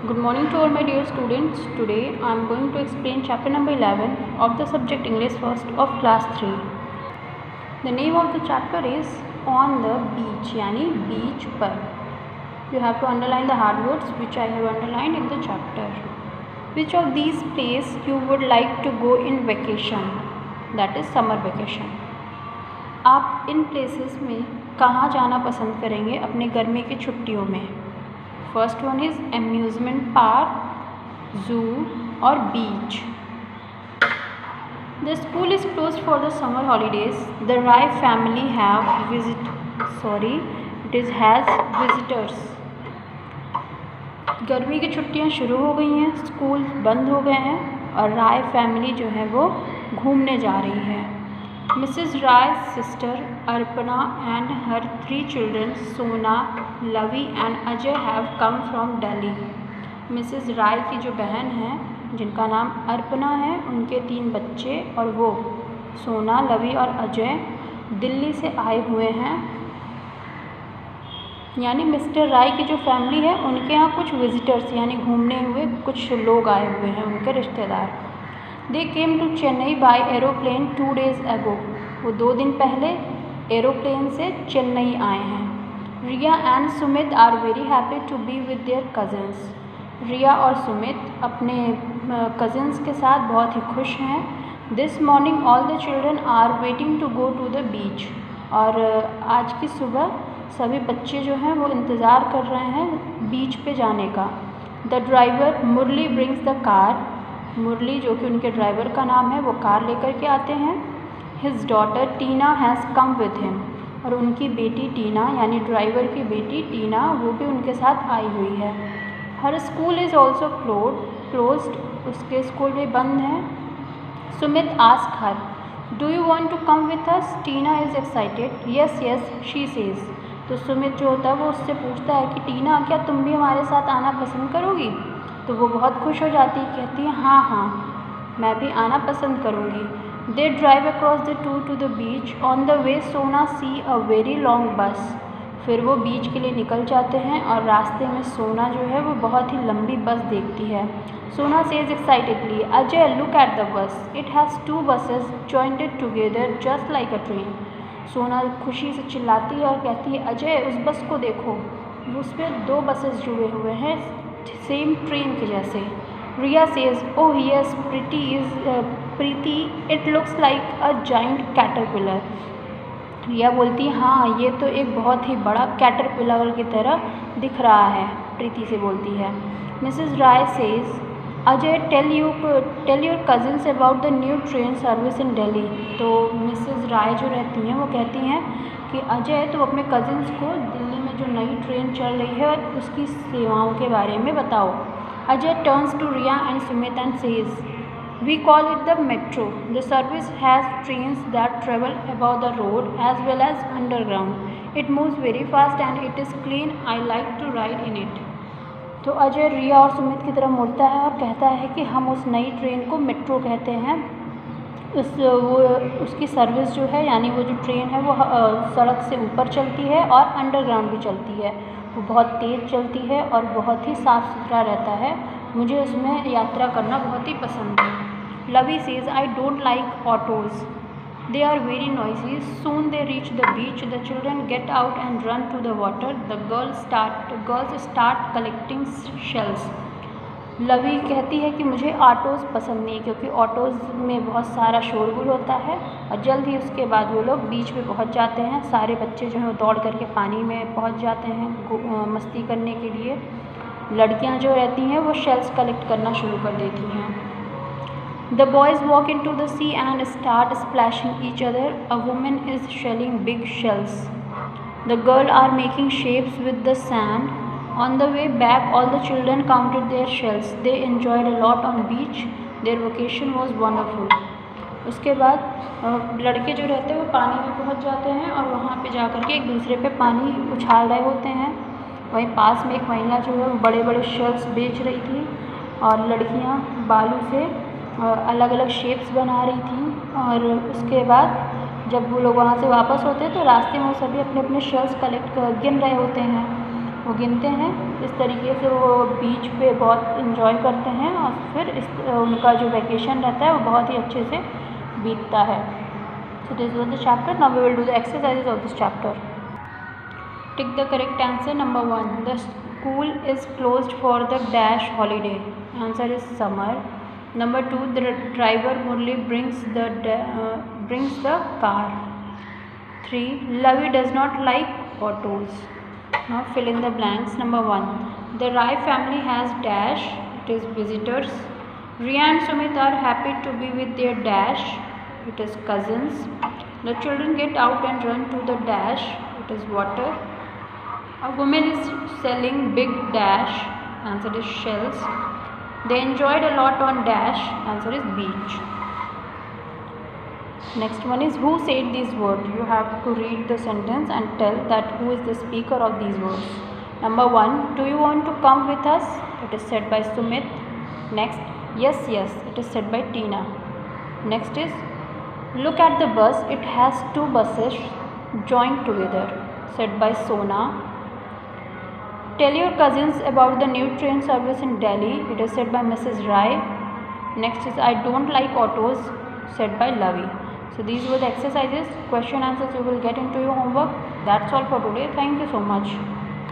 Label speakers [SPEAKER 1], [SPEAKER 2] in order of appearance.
[SPEAKER 1] Good morning to all my dear students. Today I am going to explain chapter number 11 of the subject English first of class 3. The name of the chapter is On the Beach यानी beach पर. You have to underline the hard words which I have underlined in the chapter. Which of these places you would like to go in vacation? That is summer vacation. आप इन places में कहाँ जाना पसंद करेंगे अपने गर्मी की छुट्टियों में? First one is amusement park, zoo और beach. The school is closed for the summer holidays. The Rai family has visitors. गर्मी की छुट्टियां शुरू हो गई हैं, स्कूल बंद हो गए हैं और राय फैमिली जो है वो घूमने जा रही है. Mrs. Rai's sister Arpana and her 3 children Sona, Lavi and Ajay have come from Delhi. Mrs. Rai की जो बहन है जिनका नाम अर्पना है, उनके 3 बच्चे और वो सोना, लवी और अजय दिल्ली से आए हुए हैं. यानी मिस्टर राय की जो फैमिली है उनके यहाँ कुछ विजिटर्स यानी घूमने हुए कुछ लोग आए हुए हैं, उनके रिश्तेदार. They came to Chennai by aeroplane 2 days ago. वो 2 दिन पहले एरोप्लेन से चेन्नई आए हैं. Riya and Sumit are very happy to be with their cousins. Riya और सुमित अपने कज़न्स के साथ बहुत ही खुश हैं. This morning all the children are waiting to go to the beach. और आज की सुबह सभी बच्चे जो हैं वो इंतज़ार कर रहे हैं बीच पे जाने का. The driver Murali brings the car. Murali जो कि उनके ड्राइवर का नाम है वो कार लेकर के आते हैं. His daughter Tina has come with him. और उनकी बेटी टीना यानी ड्राइवर की बेटी टीना वो भी उनके साथ आई हुई है. Her school is also closed. उसके स्कूल भी बंद हैं. Sumit ask her, do you want to come with us? Tina is excited. Yes she says. तो सुमित जो होता है वो उससे पूछता है कि टीना क्या तुम भी हमारे साथ आना पसंद करोगी? तो वो बहुत खुश हो जाती है, कहती है हाँ मैं भी आना पसंद करूँगी. They drive across the two the beach. On the way सोना सी अ वेरी लॉन्ग बस. फिर वो बीच के लिए निकल जाते हैं और रास्ते में सोना जो है वो बहुत ही लंबी बस देखती है. सोना says excitedly, Ajay look at the bus. It has 2 buses jointed together just like a train. सोना खुशी से चिल्लाती है और कहती है अजय उस बस को देखो, उस पर 2 buses जुड़े हुए हैं सेम ट्रेन के जैसे. Riya says oh yes Preeti it looks like a giant caterpillar. Riya बोलती है हाँ ये तो एक बहुत ही बड़ा कैटरपिलर की तरह दिख रहा है, प्रीति से बोलती है. Mrs Rai says Ajay tell your cousins about the new train service in Delhi. तो मिसेस राय जो रहती हैं वो कहती हैं कि अजय तो अपने कज़न्स को दिल्ली में जो नई ट्रेन चल रही है उसकी सेवाओं के बारे में बताओ. Ajay turns to Riya and Sumit and says we call it the metro. The service has trains that travel about the road as well as underground. It moves very fast and it is clean. I like to ride in it. तो अजय रिया और सुमित की तरफ मुड़ता है और कहता है कि हम उस नई ट्रेन को मेट्रो कहते हैं. उसकी सर्विस जो है यानी वो जो ट्रेन है वो सड़क से ऊपर चलती है और अंडरग्राउंड भी चलती है. वो बहुत तेज़ चलती है और बहुत ही साफ़ सुथरा रहता है. मुझे उसमें यात्रा करना बहुत ही पसंद है. Lavi says I don't like autos. They are very noisy. Soon they reach the beach. The children get out and run to the water. The girls start collecting shells. लवी कहती है कि मुझे ऑटोज़ पसंद नहीं क्योंकि ऑटोज़ में बहुत सारा शोरगुल होता है. और जल्द ही उसके बाद वो लोग बीच पे पहुंच जाते हैं. सारे बच्चे जो हैं दौड़ करके पानी में पहुंच जाते हैं मस्ती करने के लिए. लड़कियां जो रहती हैं वो शेल्स कलेक्ट करना शुरू कर देती हैं. The boys walk into the sea and start splashing each other. A woman is shelling big shells. The girls are making shapes with the sand. On the way back, all the children counted their shells. They enjoyed a lot on beach. Their vacation was wonderful. उसके बाद लड़के जो रहते हैं वो पानी में पहुंच जाते हैं और वहाँ पे जा कर के एक दूसरे पे पानी उछाल रहे होते हैं. वहीं पास में एक महिला जो है वो बड़े बड़े शेल्स बेच रही थी और लड़कियाँ बालू से अलग अलग शेप्स बना रही थी. और उसके बाद जब वो लोग वहाँ से वापस होते हैं तो रास्ते में सभी अपने अपने शेल्स गिन रहे होते हैं. वो गिनते हैं। इस तरीके से वो बीच पे बहुत इंजॉय करते हैं और फिर उनका जो वैकेशन रहता है वो बहुत ही अच्छे से बीतता है। So this was the chapter. Now we will do the exercises of this chapter. Tick the correct answer. Number 1, the school is closed for the dash holiday. Answer is summer. Number 2, the driver Murli brings the car. 3, Lavi does not like autos. Now fill in the blanks. Number 1, the Rai family has dash. It is visitors. Riya and Sumit are happy to be with their dash. It is cousins. The children get out and run to the dash. It is water. A woman is selling big dash. Answer is shells. They enjoyed a lot on dash. Answer is beach. Next one is who said these words. You have to read the sentence and tell that who is the speaker of these words. Number 1, do you want to come with us? It is said by Sumit. Next, yes, yes. It is said by Tina. Next is look at the bus. It has 2 buses joined together. Said by Sona. Tell your cousins about the new train service in Delhi. It is said by Mrs. Rai. Next is I don't like autos. Said by Lavi. So these were the exercises. Question answers you will get into your homework. That's all for today. Thank you so much.